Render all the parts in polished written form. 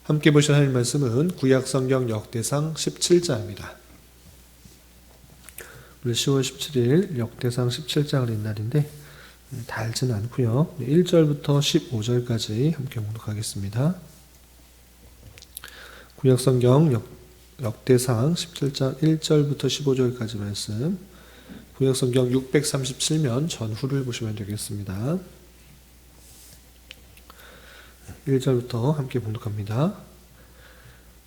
함께 보실 하나님 말씀은 구약성경 역대상 17장입니다. 오늘 10월 17일 역대상 17장을 읽는 날인데 달지는 않고요. 1절부터 15절까지 함께 봉독하겠습니다. 구약성경 역대상 17장 1절부터 15절까지 말씀, 구약성경 637면 전후를 보시면 되겠습니다. 1절부터 함께 봉독합니다.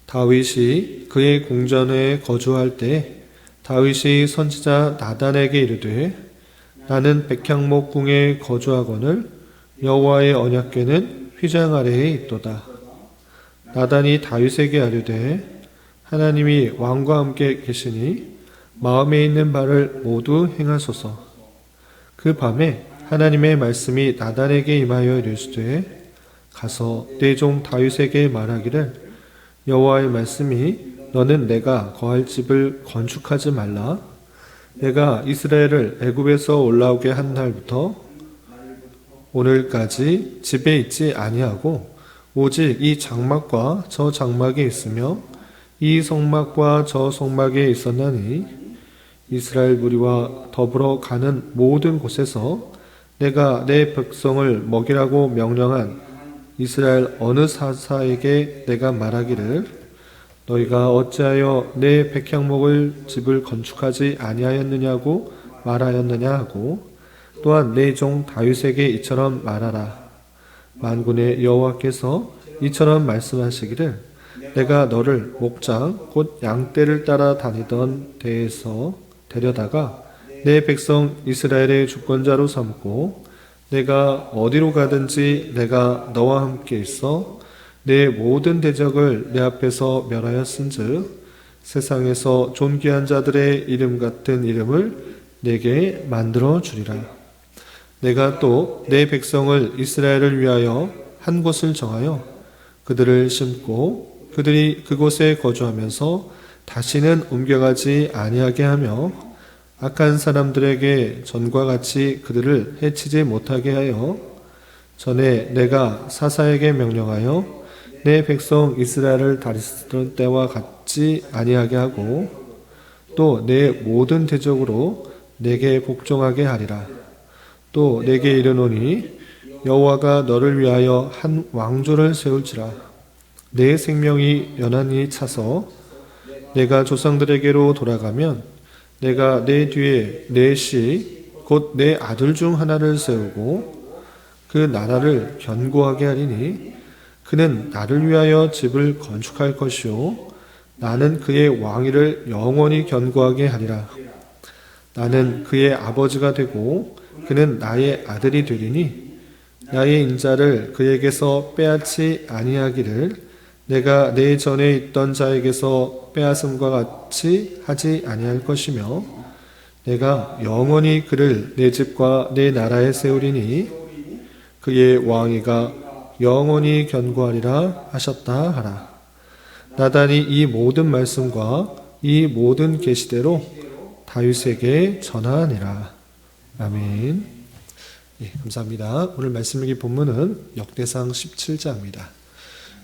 다윗이 그의 궁전에 거주할 때 다윗이 선지자 나단에게 이르되 나는 백향목 궁에 거주하거늘 여호와의 언약궤는 휘장 아래에 있도다. 나단이 다윗에게 아뢰되 하나님이 왕과 함께 계시니 마음에 있는 바를 모두 행하소서. 그 밤에 하나님의 말씀이 나단에게 임하여 이르시되 가서 내 종 다윗에게 말하기를 여호와의 말씀이 너는 내가 거할 집을 건축하지 말라. 내가 이스라엘을 애굽에서 올라오게 한 날부터 오늘까지 집에 있지 아니하고 오직 이 장막과 저 장막에 있으며 이 성막과 저 성막에 있었나니 이스라엘 무리와 더불어 가는 모든 곳에서 내가 내 백성을 먹이라고 명령한 이스라엘 어느 사사에게 내가 말하기를 너희가 어찌하여 내 백향목을 집을 건축하지 아니하였느냐고 말하였느냐 하고 또한 내 종 다윗에게 이처럼 말하라. 만군의 여호와께서 이처럼 말씀하시기를 내가 너를 목장 곧 양떼를 따라 다니던 데에서 데려다가 내 백성 이스라엘의 주권자로 삼고 내가 어디로 가든지 내가 너와 함께 있어 내 모든 대적을 내 앞에서 멸하였은즉 세상에서 존귀한 자들의 이름 같은 이름을 내게 만들어 주리라. 내가 또 내 백성을 이스라엘을 위하여 한 곳을 정하여 그들을 심고 그들이 그곳에 거주하면서 다시는 옮겨가지 아니하게 하며 악한 사람들에게 전과 같이 그들을 해치지 못하게 하여 전에 내가 사사에게 명령하여 내 백성 이스라엘을 다스리던 때와 같지 아니하게 하고 또 내 모든 대적으로 내게 복종하게 하리라. 또 내게 이르노니 여호와가 너를 위하여 한 왕조를 세울지라. 내 생명이 연한히 차서 내가 조상들에게로 돌아가면 내가 내 뒤에 내 씨 곧 내 아들 중 하나를 세우고 그 나라를 견고하게 하리니 그는 나를 위하여 집을 건축할 것이요 나는 그의 왕위를 영원히 견고하게 하리라. 나는 그의 아버지가 되고 그는 나의 아들이 되리니 나의 인자를 그에게서 빼앗지 아니하기를 내가 내 전에 있던 자에게서 빼앗음과 같이 하지 아니할 것이며 내가 영원히 그를 내 집과 내 나라에 세우리니 그의 왕위가 영원히 견고하리라 하셨다 하라. 나단이 이 모든 말씀과 이 모든 계시대로 다윗에게 전하니라. 아멘. 예, 감사합니다. 오늘 말씀 읽기 본문은 역대상 17장입니다.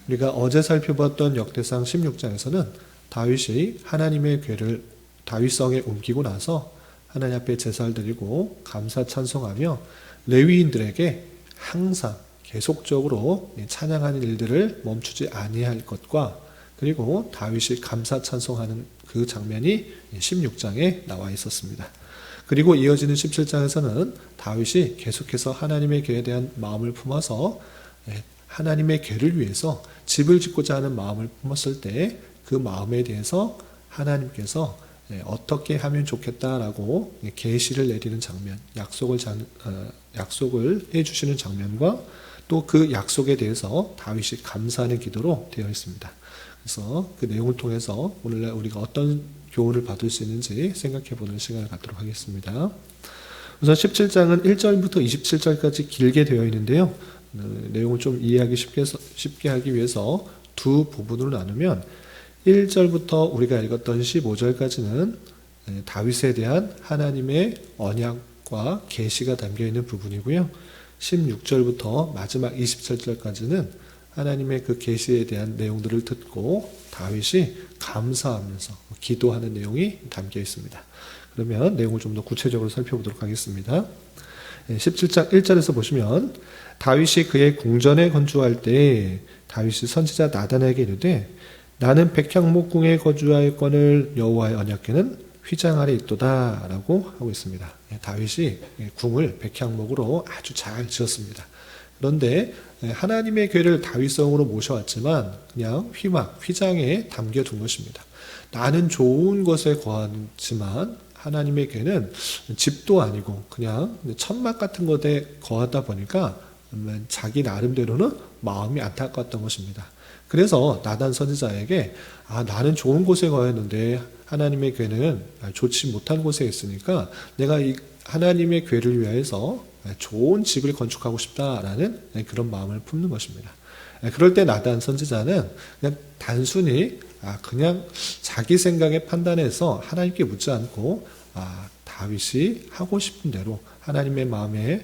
우리가 어제 살펴봤던 역대상 16장에서는 다윗이 하나님의 궤를 다윗성에 옮기고 나서 하나님 앞에 제사를 드리고 감사 찬송하며 레위인들에게 항상 계속적으로 찬양하는 일들을 멈추지 아니할 것과 그리고 다윗이 감사 찬송하는 그 장면이 16장에 나와 있었습니다. 그리고 이어지는 17장에서는 다윗이 계속해서 하나님의 궤에 대한 마음을 품어서 하나님의 궤를 위해서 집을 짓고자 하는 마음을 품었을 때 그 마음에 대해서 하나님께서 어떻게 하면 좋겠다라고 계시를 내리는 장면, 약속을 해주시는 장면과 또 그 약속에 대해서 다윗이 감사하는 기도로 되어 있습니다. 그래서 그 내용을 통해서 오늘날 우리가 어떤 교훈을 받을 수 있는지 생각해보는 시간을 갖도록 하겠습니다. 우선 17장은 1절부터 27절까지 길게 되어 있는데요. 내용을 좀 이해하기 쉽게 하기 위해서 두 부분으로 나누면 1절부터 우리가 읽었던 15절까지는 다윗에 대한 하나님의 언약과 계시가 담겨있는 부분이고요. 16절부터 마지막 27절까지는 하나님의 그 계시에 대한 내용들을 듣고 다윗이 감사하면서 기도하는 내용이 담겨 있습니다. 그러면 내용을 좀 더 구체적으로 살펴보도록 하겠습니다. 17장 1절에서 보시면 다윗이 그의 궁전에 건축할 때 다윗이 선지자 나단에게 이르되 나는 백향목궁에 거주하였거늘 여호와의 언약궤는 휘장 아래 있도다 라고 하고 있습니다. 다윗이 궁을 백향목으로 아주 잘 지었습니다. 그런데 하나님의 궤를 다윗성으로 모셔왔지만 그냥 휘장에 담겨둔 것입니다. 나는 좋은 것에 거하지만 하나님의 궤는 집도 아니고 그냥 천막 같은 것에 거하다 보니까 자기 나름대로는 마음이 안타까웠던 것입니다. 그래서 나단 선지자에게 나는 좋은 곳에 거했는데 하나님의 궤는 좋지 못한 곳에 있으니까 내가 이 하나님의 궤를 위하여서 좋은 집을 건축하고 싶다라는 그런 마음을 품는 것입니다. 그럴 때 나단 선지자는 그냥 단순히 그냥 자기 생각에 판단해서 하나님께 묻지 않고 다윗이 하고 싶은 대로 하나님의 마음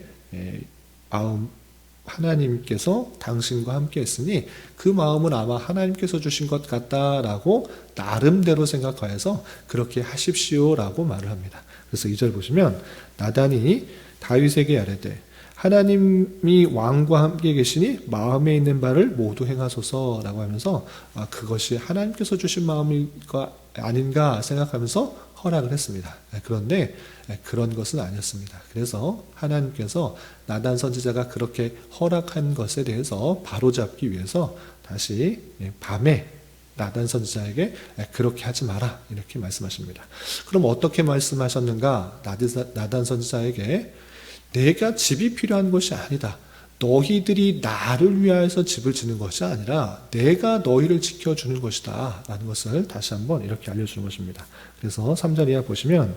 하나님께서 당신과 함께 했으니 그 마음은 아마 하나님께서 주신 것 같다라고 나름대로 생각하여서 그렇게 하십시오라고 말을 합니다. 그래서 2절 보시면 나단이 다윗에게 아뢰되 하나님이 왕과 함께 계시니 마음에 있는 바를 모두 행하소서라고 하면서 그것이 하나님께서 주신 마음일까 아닌가 생각하면서 허락을 했습니다. 그런데 그런 것은 아니었습니다. 그래서 하나님께서 나단 선지자가 그렇게 허락한 것에 대해서 바로잡기 위해서 다시 밤에 나단 선지자에게 그렇게 하지 마라 이렇게 말씀하십니다. 그럼 어떻게 말씀하셨는가? 나단 선지자에게 내가 집이 필요한 것이 아니다. 너희들이 나를 위하여서 집을 짓는 것이 아니라 내가 너희를 지켜주는 것이다 라는 것을 다시 한번 이렇게 알려주는 것입니다. 그래서 3절 이하 보시면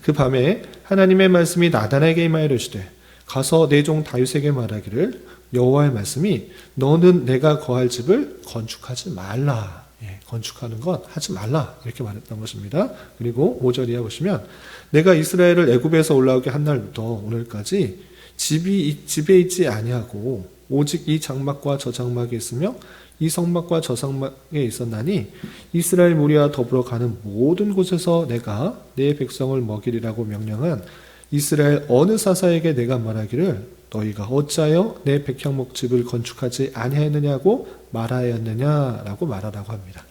그 밤에 하나님의 말씀이 나단에게 임하여 이르시되 가서 내 종 다윗에게 말하기를 여호와의 말씀이 너는 내가 거할 집을 건축하지 말라. 건축하는 것 하지 말라 이렇게 말했던 것입니다. 그리고 5절 이하 보시면 내가 이스라엘을 애굽에서 올라오게 한 날부터 오늘까지 집에 있지 아니하고 오직 이 장막과 저 장막에 있으며 이 성막과 저 성막에 있었나니 이스라엘 무리와 더불어 가는 모든 곳에서 내가 내 백성을 먹이리라고 명령한 이스라엘 어느 사사에게 내가 말하기를 너희가 어찌하여 내 백향목 집을 건축하지 아니하였느냐고 말하였느냐라고 말하라고 합니다.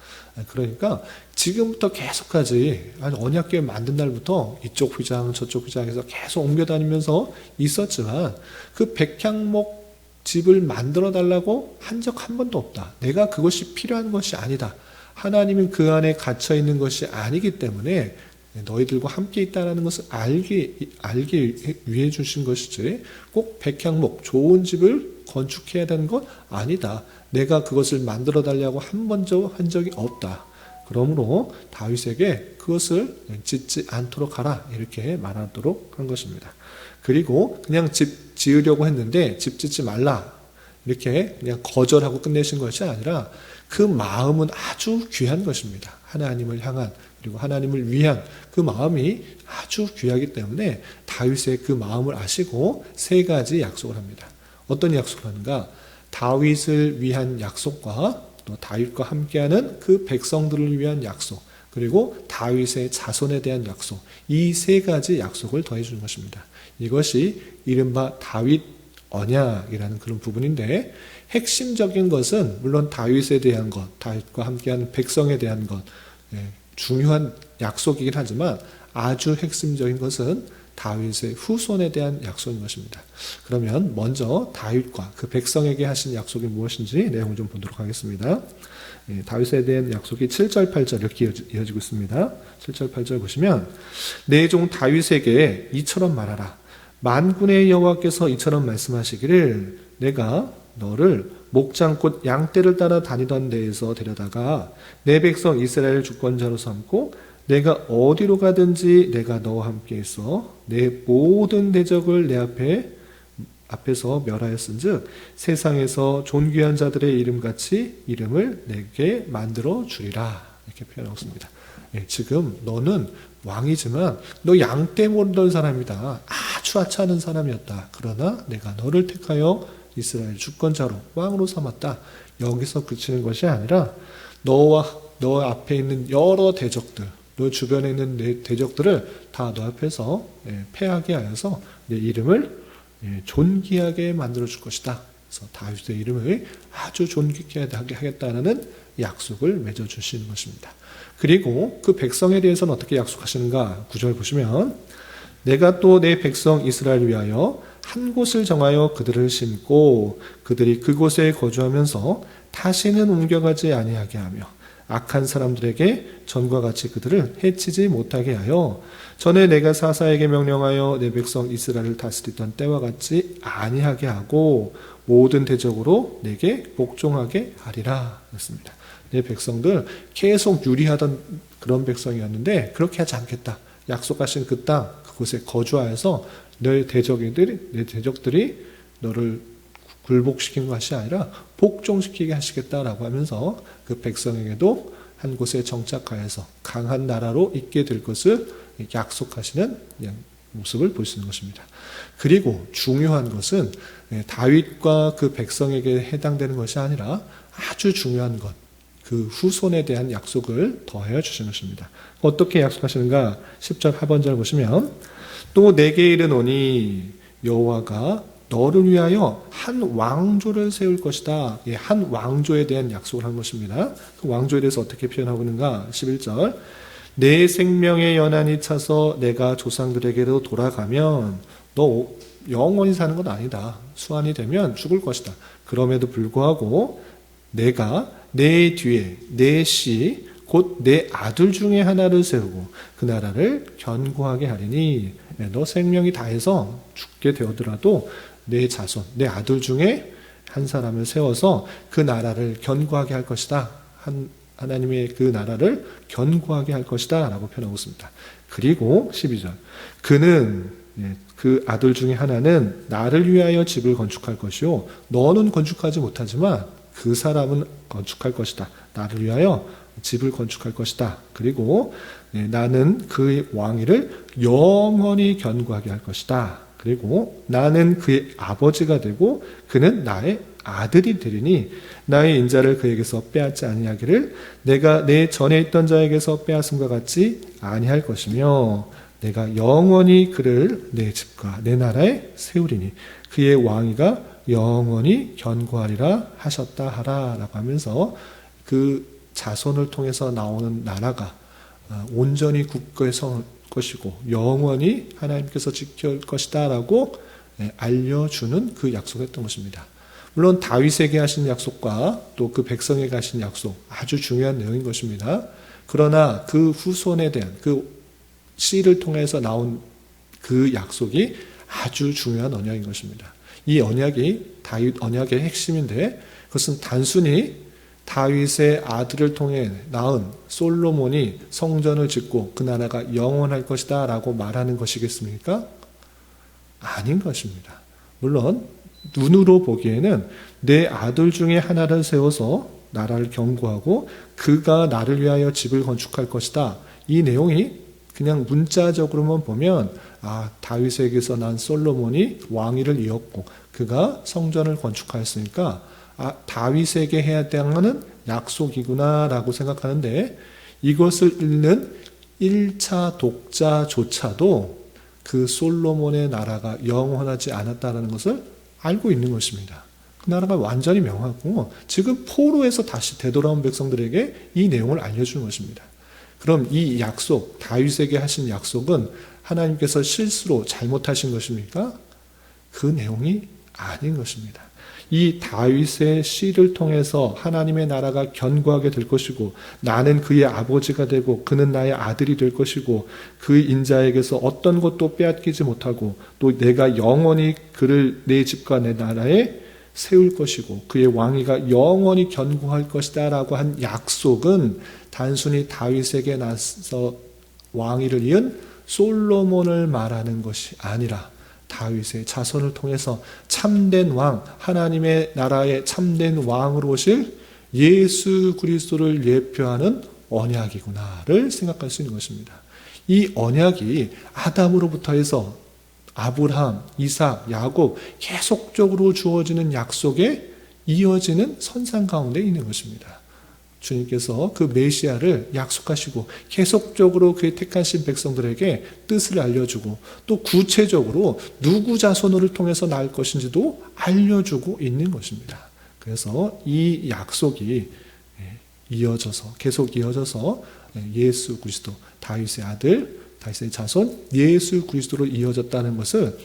그러니까 지금부터 계속까지 언약궤 만든 날부터 이쪽 휘장 저쪽 휘장에서 계속 옮겨다니면서 있었지만 그 백향목 집을 만들어 달라고 한 적 한 번도 없다. 내가 그것이 필요한 것이 아니다. 하나님은 그 안에 갇혀 있는 것이 아니기 때문에 너희들과 함께 있다는 것을 알게 위해 주신 것이지 꼭 백향목 좋은 집을 건축해야 되는 것 아니다. 내가 그것을 만들어 달라고 한 번도 한 적이 없다. 그러므로 다윗에게 그것을 짓지 않도록 하라 이렇게 말하도록 한 것입니다. 그리고 그냥 집 지으려고 했는데 집 짓지 말라 이렇게 그냥 거절하고 끝내신 것이 아니라 그 마음은 아주 귀한 것입니다. 하나님을 향한 그리고 하나님을 위한 그 마음이 아주 귀하기 때문에 다윗의 그 마음을 아시고 세 가지 약속을 합니다. 어떤 약속을 하는가? 다윗을 위한 약속과 또 다윗과 함께하는 그 백성들을 위한 약속 그리고 다윗의 자손에 대한 약속 이 세 가지 약속을 더해 주는 것입니다. 이것이 이른바 다윗 언약이라는 그런 부분인데 핵심적인 것은 물론 다윗에 대한 것, 다윗과 함께하는 백성에 대한 것 중요한 약속이긴 하지만 아주 핵심적인 것은 다윗의 후손에 대한 약속인 것입니다. 그러면 먼저 다윗과 그 백성에게 하신 약속이 무엇인지 내용을 좀 보도록 하겠습니다. 다윗에 대한 약속이 7절, 8절 이렇게 이어지고 있습니다. 7절, 8절 보시면 내 종 다윗에게 이처럼 말하라. 만군의 여호와께서 이처럼 말씀하시기를 내가 너를 목장꽃 양떼를 따라 다니던 데에서 데려다가 내 백성 이스라엘 주권자로 삼고 내가 어디로 가든지 내가 너와 함께 있어 내 모든 대적을 내 앞에서 멸하였은즉 세상에서 존귀한 자들의 이름같이 이름을 내게 만들어 주리라 이렇게 표현하고 있습니다. 지금 너는 왕이지만 너 양떼 몰던 사람이다. 아주 하찮은 사람이었다. 그러나 내가 너를 택하여 이스라엘 주권자로 왕으로 삼았다. 여기서 그치는 것이 아니라 너 앞에 있는 여러 대적들, 너 주변에 있는 내 대적들을 다 너 앞에서 패하게 하여서 내 이름을 존귀하게 만들어 줄 것이다. 그래서 다윗의 이름을 아주 존귀하게 하겠다는 약속을 맺어 주시는 것입니다. 그리고 그 백성에 대해서는 어떻게 약속하시는가? 9절 보시면 내가 또 내 백성 이스라엘을 위하여 한 곳을 정하여 그들을 심고 그들이 그곳에 거주하면서 다시는 옮겨가지 아니하게 하며 악한 사람들에게 전과 같이 그들을 해치지 못하게 하여 전에 내가 사사에게 명령하여 내 백성 이스라엘을 다스리던 때와 같이 아니하게 하고 모든 대적으로 내게 복종하게 하리라 했습니다. 내 백성들 계속 유리하던 그런 백성이었는데 그렇게 하지 않겠다. 약속하신 그 땅 그곳에 거주하여서 내 대적들이 너를 굴복시킨 것이 아니라 복종시키게 하시겠다라고 하면서 그 백성에게도 한 곳에 정착하여서 강한 나라로 있게 될 것을 약속하시는 모습을 볼 수 있는 것입니다. 그리고 중요한 것은 다윗과 그 백성에게 해당되는 것이 아니라 아주 중요한 것, 그 후손에 대한 약속을 더하여 주시는 것입니다. 어떻게 약속하시는가? 10절 하반절 보시면 또 내게 이르노니 여호와가 너를 위하여 한 왕조를 세울 것이다. 한 왕조에 대한 약속을 한 것입니다. 그 왕조에 대해서 어떻게 표현하고 있는가? 11절 내 생명의 연한이 차서 내가 조상들에게로 돌아가면 너 영원히 사는 건 아니다. 수환이 되면 죽을 것이다. 그럼에도 불구하고 내가 내 뒤에 내 씨 곧 내 아들 중에 하나를 세우고 그 나라를 견고하게 하리니 너 생명이 다해서 죽게 되어더라도 내 자손, 내 아들 중에 한 사람을 세워서 그 나라를 견고하게 할 것이다. 하나님의 그 나라를 견고하게 할 것이다 라고 표현하고 있습니다. 그리고 12절 그는 그 아들 중에 하나는 나를 위하여 집을 건축할 것이요 너는 건축하지 못하지만 그 사람은 건축할 것이다. 나를 위하여 집을 건축할 것이다. 그리고 나는 그의 왕위를 영원히 견고하게 할 것이다. 그리고 나는 그의 아버지가 되고 그는 나의 아들이 되리니 나의 인자를 그에게서 빼앗지 아니하기를 내가 내 전에 있던 자에게서 빼앗음과 같이 아니할 것이며 내가 영원히 그를 내 집과 내 나라에 세우리니 그의 왕위가 영원히 견고하리라 하셨다 하라 라고 하면서 그 자손을 통해서 나오는 나라가 온전히 굳게 설 것이고 영원히 하나님께서 지킬 것이다 라고 알려주는 그 약속을 했던 것입니다. 물론 다윗에게 하신 약속과 또 그 백성에게 하신 약속 아주 중요한 내용인 것입니다. 그러나 그 후손에 대한 그 씨를 통해서 나온 그 약속이 아주 중요한 언약인 것입니다. 이 언약이 다윗 언약의 핵심인데 그것은 단순히 다윗의 아들을 통해 낳은 솔로몬이 성전을 짓고 그 나라가 영원할 것이다 라고 말하는 것이겠습니까? 아닌 것입니다. 물론 눈으로 보기에는 내 아들 중에 하나를 세워서 나라를 견고하고 그가 나를 위하여 집을 건축할 것이다. 이 내용이 그냥 문자적으로만 보면 다윗에게서 난 솔로몬이 왕위를 이었고 그가 성전을 건축하였으니까 다윗에게 해야 되는 약속이구나 라고 생각하는데 이것을 읽는 1차 독자조차도 그 솔로몬의 나라가 영원하지 않았다는 것을 알고 있는 것입니다. 그 나라가 완전히 명하고 지금 포로에서 다시 되돌아온 백성들에게 이 내용을 알려주는 것입니다. 그럼 이 약속, 다윗에게 하신 약속은 하나님께서 실수로 잘못하신 것입니까? 그 내용이 아닌 것입니다. 이 다윗의 씨를 통해서 하나님의 나라가 견고하게 될 것이고 나는 그의 아버지가 되고 그는 나의 아들이 될 것이고 그 인자에게서 어떤 것도 빼앗기지 못하고 또 내가 영원히 그를 내 집과 내 나라에 세울 것이고 그의 왕위가 영원히 견고할 것이다 라고 한 약속은 단순히 다윗에게 나서 왕위를 이은 솔로몬을 말하는 것이 아니라 다윗의 자손을 통해서 참된 왕, 하나님의 나라의 참된 왕으로 오실 예수 그리스도를 예표하는 언약이구나를 생각할 수 있는 것입니다. 이 언약이 아담으로부터 해서 아브라함, 이삭, 야곱 계속적으로 주어지는 약속에 이어지는 선상 가운데 있는 것입니다. 주님께서 그 메시아를 약속하시고 계속적으로 그의 택하신 백성들에게 뜻을 알려주고 또 구체적으로 누구 자손을 통해서 낳을 것인지도 알려주고 있는 것입니다. 그래서 이 약속이 계속 이어져서 예수 그리스도, 다윗의 아들, 다윗의 자손 예수 그리스도로 이어졌다는 것을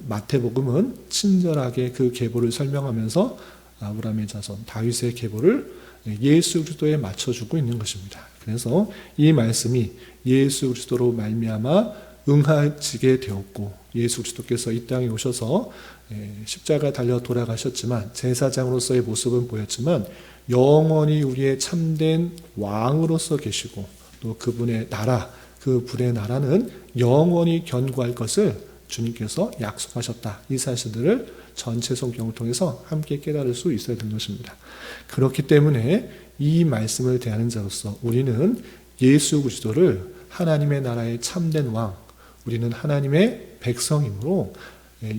마태복음은 친절하게 그 계보를 설명하면서 아브라함의 자손, 다윗의 계보를 예수 그리스도에 맞춰주고 있는 것입니다. 그래서 이 말씀이 예수 그리스도로 말미암아 응하지게 되었고, 예수 그리스도께서 이 땅에 오셔서 십자가 달려 돌아가셨지만 제사장으로서의 모습은 보였지만 영원히 우리의 참된 왕으로서 계시고 또 그분의 나라, 그 불의 나라는 영원히 견고할 것을 주님께서 약속하셨다. 이 사실들을 전체 성경을 통해서 함께 깨달을 수 있어야 되는 것입니다. 그렇기 때문에 이 말씀을 대하는 자로서 우리는 예수 그리스도를 하나님의 나라의 참된 왕, 우리는 하나님의 백성이므로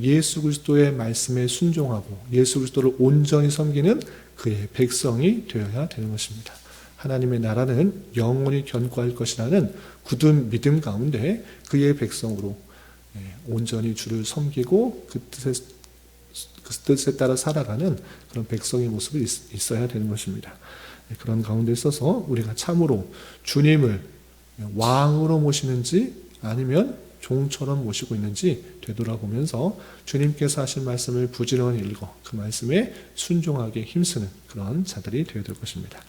예수 그리스도의 말씀에 순종하고 예수 그리스도를 온전히 섬기는 그의 백성이 되어야 되는 것입니다. 하나님의 나라는 영원히 견고할 것이라는 굳은 믿음 가운데 그의 백성으로 온전히 주를 섬기고 그 뜻에 따라 살아가는 그런 백성의 모습이 있어야 되는 것입니다. 그런 가운데 있어서 우리가 참으로 주님을 왕으로 모시는지 아니면 종처럼 모시고 있는지 되돌아보면서 주님께서 하신 말씀을 부지런히 읽어 그 말씀에 순종하게 힘쓰는 그런 자들이 되어야 될 것입니다.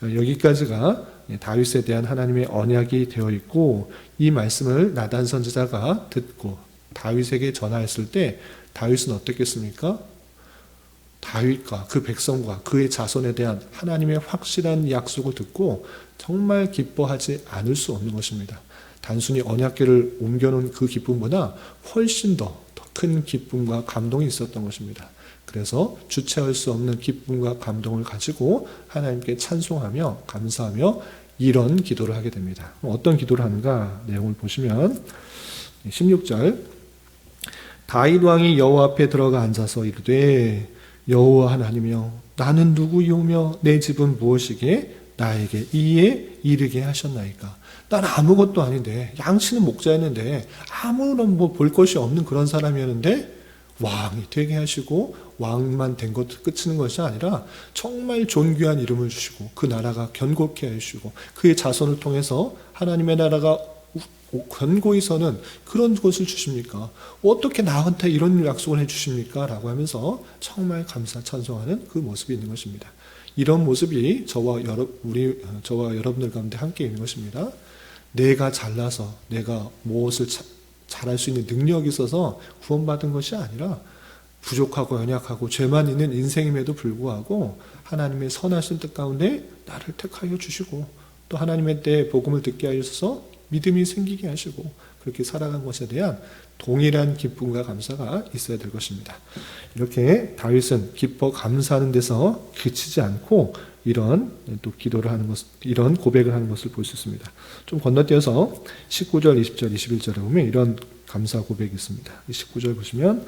여기까지가 다윗에 대한 하나님의 언약이 되어 있고, 이 말씀을 나단 선지자가 듣고 다윗에게 전하였을 때 다윗은 어떻겠습니까? 다윗과 그 백성과 그의 자손에 대한 하나님의 확실한 약속을 듣고 정말 기뻐하지 않을 수 없는 것입니다. 단순히 언약궤를 옮겨놓은 그 기쁨보다 훨씬 더 큰 기쁨과 감동이 있었던 것입니다. 그래서 주체할 수 없는 기쁨과 감동을 가지고 하나님께 찬송하며 감사하며 이런 기도를 하게 됩니다. 어떤 기도를 하는가 내용을 보시면 16절, 다윗 왕이 여호와 앞에 들어가 앉아서 이르되 여호와 하나님이여 나는 누구이오며 내 집은 무엇이기에 나에게 이에 이르게 하셨나이까. 난 아무것도 아닌데, 양치는 목자였는데 아무런 볼 것이 없는 그런 사람이었는데 왕이 되게 하시고 왕만 된 것 끝이는 것이 아니라 정말 존귀한 이름을 주시고 그 나라가 견고케 하시고 그의 자손을 통해서 하나님의 나라가 견고히 서는 그런 것을 주십니까? 어떻게 나한테 이런 약속을 해주십니까? 라고 하면서 정말 감사 찬송하는 그 모습이 있는 것입니다. 이런 모습이 저와 여러분들 가운데 함께 있는 것입니다. 내가 잘나서 내가 무엇을 잘할 수 있는 능력이 있어서 구원받은 것이 아니라 부족하고 연약하고 죄만 있는 인생임에도 불구하고 하나님의 선하신 뜻 가운데 나를 택하여 주시고 또 하나님의 때에 복음을 듣게 하셔서 믿음이 생기게 하시고 그렇게 살아간 것에 대한 동일한 기쁨과 감사가 있어야 될 것입니다. 이렇게 다윗은 기뻐 감사하는 데서 그치지 않고 이런 또 기도를 하는 것, 이런 고백을 하는 것을 볼 수 있습니다. 좀 건너뛰어서 19절, 20절, 21절에 보면 이런 감사 고백이 있습니다. 19절 보시면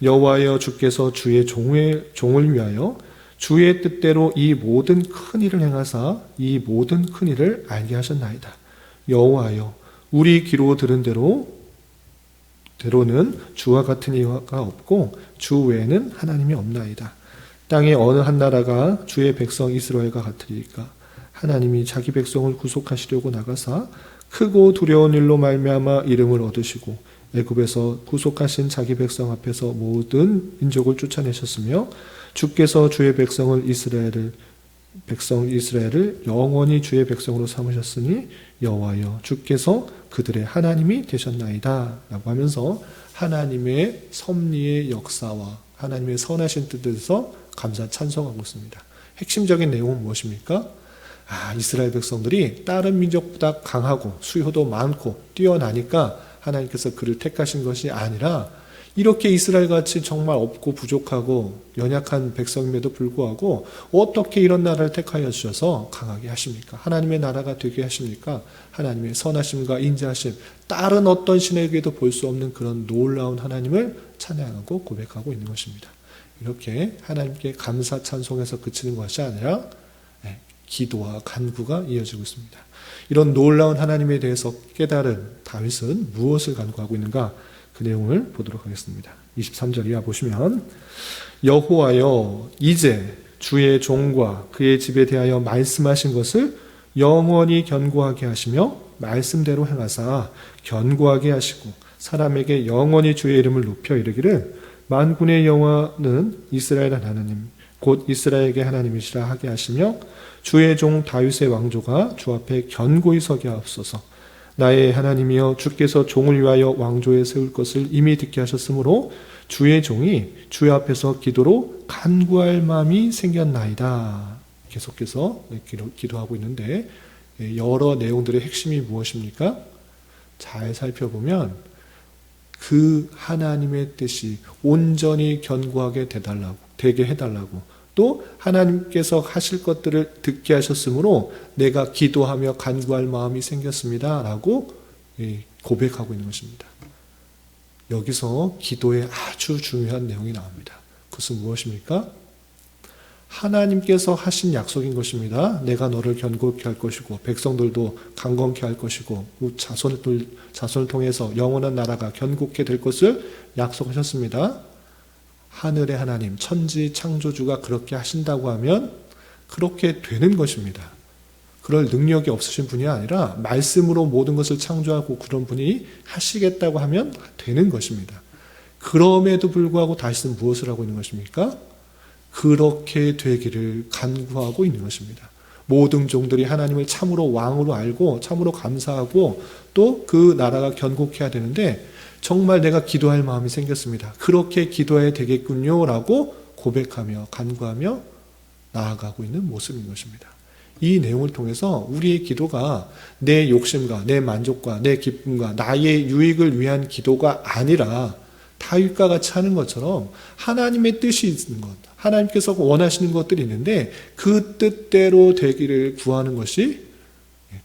여호와여 주께서 주의 종을 위하여 주의 뜻대로 이 모든 큰 일을 행하사 이 모든 큰 일을 알게 하셨나이다. 여호와여 우리 귀로 들은 대로는 주와 같은 이가 없고 주 외에는 하나님이 없나이다. 땅의 어느 한 나라가 주의 백성 이스라엘과 같으리까. 하나님이 자기 백성을 구속하시려고 나가사 크고 두려운 일로 말미암아 이름을 얻으시고 애굽에서 구속하신 자기 백성 앞에서 모든 민족을 쫓아내셨으며 주께서 주의 백성 이스라엘을 영원히 주의 백성으로 삼으셨으니 여호와여 주께서 그들의 하나님이 되셨나이다 라고 하면서 하나님의 섭리의 역사와 하나님의 선하신 뜻에서 감사 찬송하고 있습니다. 핵심적인 내용은 무엇입니까? 이스라엘 백성들이 다른 민족보다 강하고 수효도 많고 뛰어나니까 하나님께서 그를 택하신 것이 아니라 이렇게 이스라엘같이 정말 없고 부족하고 연약한 백성임에도 불구하고 어떻게 이런 나라를 택하여 주셔서 강하게 하십니까? 하나님의 나라가 되게 하십니까? 하나님의 선하심과 인자하심, 다른 어떤 신에게도 볼 수 없는 그런 놀라운 하나님을 찬양하고 고백하고 있는 것입니다. 이렇게 하나님께 감사 찬송에서 그치는 것이 아니라 기도와 간구가 이어지고 있습니다. 이런 놀라운 하나님에 대해서 깨달은 다윗은 무엇을 간구하고 있는가? 그 내용을 보도록 하겠습니다. 23절 이하 보시면 여호와여 이제 주의 종과 그의 집에 대하여 말씀하신 것을 영원히 견고하게 하시며 말씀대로 행하사 견고하게 하시고 사람에게 영원히 주의 이름을 높여 이르기를 만군의 여호와는 이스라엘 하나님 곧 이스라엘의 하나님이시라 하게 하시며 주의 종 다윗의 왕조가 주 앞에 견고히 서게 하옵소서. 나의 하나님이여 주께서 종을 위하여 왕조에 세울 것을 이미 듣게 하셨으므로 주의 종이 주의 앞에서 기도로 간구할 마음이 생겼나이다. 계속해서 기도하고 있는데 여러 내용들의 핵심이 무엇입니까? 잘 살펴보면 그 하나님의 뜻이 온전히 견고하게 되게 해달라고 또 하나님께서 하실 것들을 듣게 하셨으므로 내가 기도하며 간구할 마음이 생겼습니다 라고 고백하고 있는 것입니다. 여기서 기도에 아주 중요한 내용이 나옵니다. 그것은 무엇입니까? 하나님께서 하신 약속인 것입니다. 내가 너를 견고케 할 것이고 백성들도 강건케 할 것이고 자손을 통해서 영원한 나라가 견고케 될 것을 약속하셨습니다. 하늘의 하나님, 천지 창조주가 그렇게 하신다고 하면 그렇게 되는 것입니다. 그럴 능력이 없으신 분이 아니라 말씀으로 모든 것을 창조하고 그런 분이 하시겠다고 하면 되는 것입니다. 그럼에도 불구하고 다윗은 무엇을 하고 있는 것입니까? 그렇게 되기를 간구하고 있는 것입니다. 모든 종들이 하나님을 참으로 왕으로 알고 참으로 감사하고 또 그 나라가 견고해야 되는데 정말 내가 기도할 마음이 생겼습니다. 그렇게 기도해야 되겠군요 라고 고백하며 간구하며 나아가고 있는 모습인 것입니다. 이 내용을 통해서 우리의 기도가 내 욕심과 내 만족과 내 기쁨과 나의 유익을 위한 기도가 아니라 다윗과 같이 하는 것처럼 하나님의 뜻이 있는 것, 하나님께서 원하시는 것들이 있는데 그 뜻대로 되기를 구하는 것이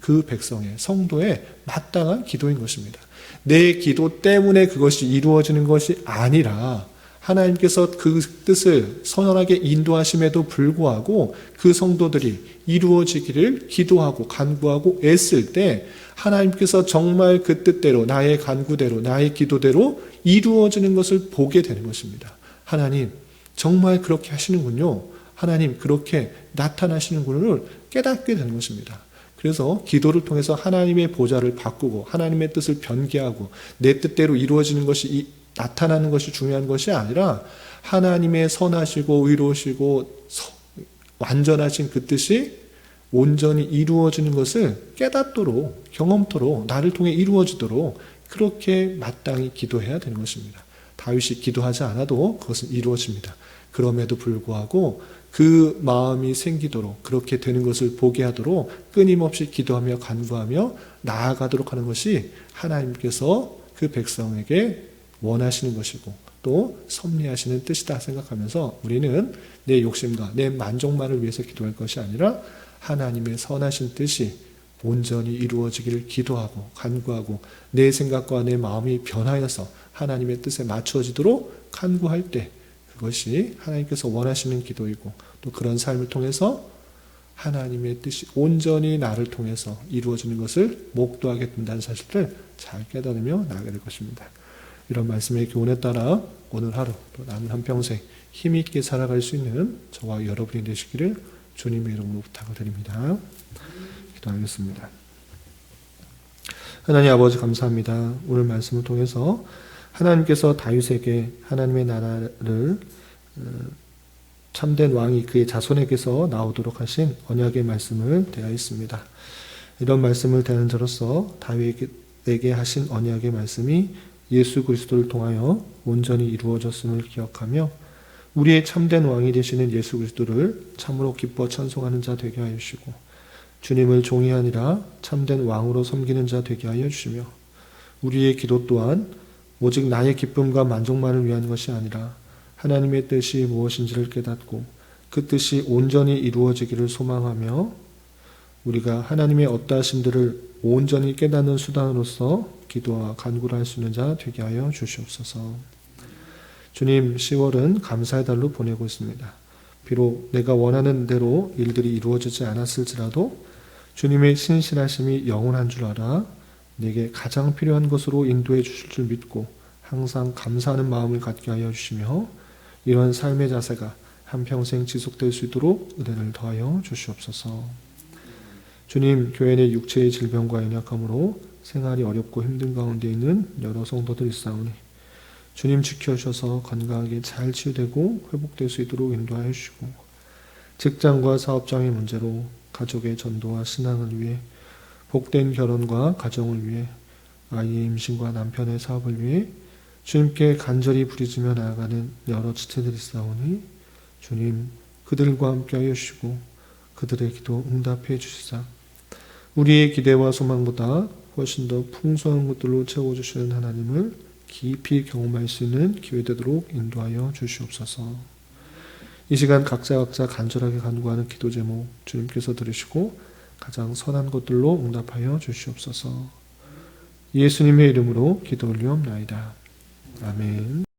그 백성의 성도의 마땅한 기도인 것입니다. 내 기도 때문에 그것이 이루어지는 것이 아니라 하나님께서 그 뜻을 선언하게 인도하심에도 불구하고 그 성도들이 이루어지기를 기도하고 간구하고 애쓸 때 하나님께서 정말 그 뜻대로 나의 간구대로 나의 기도대로 이루어지는 것을 보게 되는 것입니다. 하나님 정말 그렇게 하시는군요. 하나님 그렇게 나타나시는군을 깨닫게 되는 것입니다. 그래서 기도를 통해서 하나님의 보좌를 바꾸고 하나님의 뜻을 변개하고 내 뜻대로 이루어지는 것이 나타나는 것이 중요한 것이 아니라 하나님의 선하시고 의로우시고 완전하신 그 뜻이 온전히 이루어지는 것을 깨닫도록 경험토록 나를 통해 이루어지도록 그렇게 마땅히 기도해야 되는 것입니다. 다윗이 기도하지 않아도 그것은 이루어집니다. 그럼에도 불구하고 그 마음이 생기도록 그렇게 되는 것을 보게 하도록 끊임없이 기도하며 간구하며 나아가도록 하는 것이 하나님께서 그 백성에게 원하시는 것이고 또 섭리하시는 뜻이다 생각하면서 우리는 내 욕심과 내 만족만을 위해서 기도할 것이 아니라 하나님의 선하신 뜻이 온전히 이루어지기를 기도하고 간구하고 내 생각과 내 마음이 변하여서 하나님의 뜻에 맞춰지도록 간구할 때 그것이 하나님께서 원하시는 기도이고 또 그런 삶을 통해서 하나님의 뜻이 온전히 나를 통해서 이루어지는 것을 목도하게 된다는 사실을 잘 깨달으며 나아가게 될 것입니다. 이런 말씀의 교훈에 따라 오늘 하루 또 남은 한평생 힘있게 살아갈 수 있는 저와 여러분이 되시기를 주님의 이름으로 부탁을 드립니다. 기도하겠습니다. 하나님 아버지 감사합니다. 오늘 말씀을 통해서 하나님께서 다윗에게 하나님의 나라를 참된 왕이 그의 자손에게서 나오도록 하신 언약의 말씀을 대하였습니다. 이런 말씀을 대하는 자로서 다윗에게 하신 언약의 말씀이 예수 그리스도를 통하여 온전히 이루어졌음을 기억하며 우리의 참된 왕이 되시는 예수 그리스도를 참으로 기뻐 찬송하는 자 되게 하여 주시고 주님을 종이 아니라 참된 왕으로 섬기는 자 되게 하여 주시며 우리의 기도 또한 오직 나의 기쁨과 만족만을 위한 것이 아니라 하나님의 뜻이 무엇인지를 깨닫고 그 뜻이 온전히 이루어지기를 소망하며 우리가 하나님의 어떠하심들을 온전히 깨닫는 수단으로서 기도와 간구를 할 수 있는 자 되게 하여 주시옵소서. 주님, 10월은 감사의 달로 보내고 있습니다. 비록 내가 원하는 대로 일들이 이루어지지 않았을지라도 주님의 신실하심이 영원한 줄 알아 내게 가장 필요한 것으로 인도해 주실 줄 믿고 항상 감사하는 마음을 갖게 하여 주시며 이런 삶의 자세가 한평생 지속될 수 있도록 은혜를 더하여 주시옵소서. 주님, 교회 내 육체의 질병과 연약함으로 생활이 어렵고 힘든 가운데 있는 여러 성도들이 있사오니 주님 지켜주셔서 건강하게 잘 치유되고 회복될 수 있도록 인도하여 주시고 직장과 사업장의 문제로 가족의 전도와 신앙을 위해 복된 결혼과 가정을 위해 아이의 임신과 남편의 사업을 위해 주님께 간절히 부르짖며 나아가는 여러 지체들이 있사오니 주님 그들과 함께 하여 주시고 그들의 기도 응답해 주시사 우리의 기대와 소망보다 훨씬 더 풍성한 것들로 채워주시는 하나님을 깊이 경험할 수 있는 기회 되도록 인도하여 주시옵소서. 이 시간 각자 간절하게 간구하는 기도 제목 주님께서 들으시고 가장 선한 것들로 응답하여 주시옵소서. 예수님의 이름으로 기도 올리옵나이다. 아멘.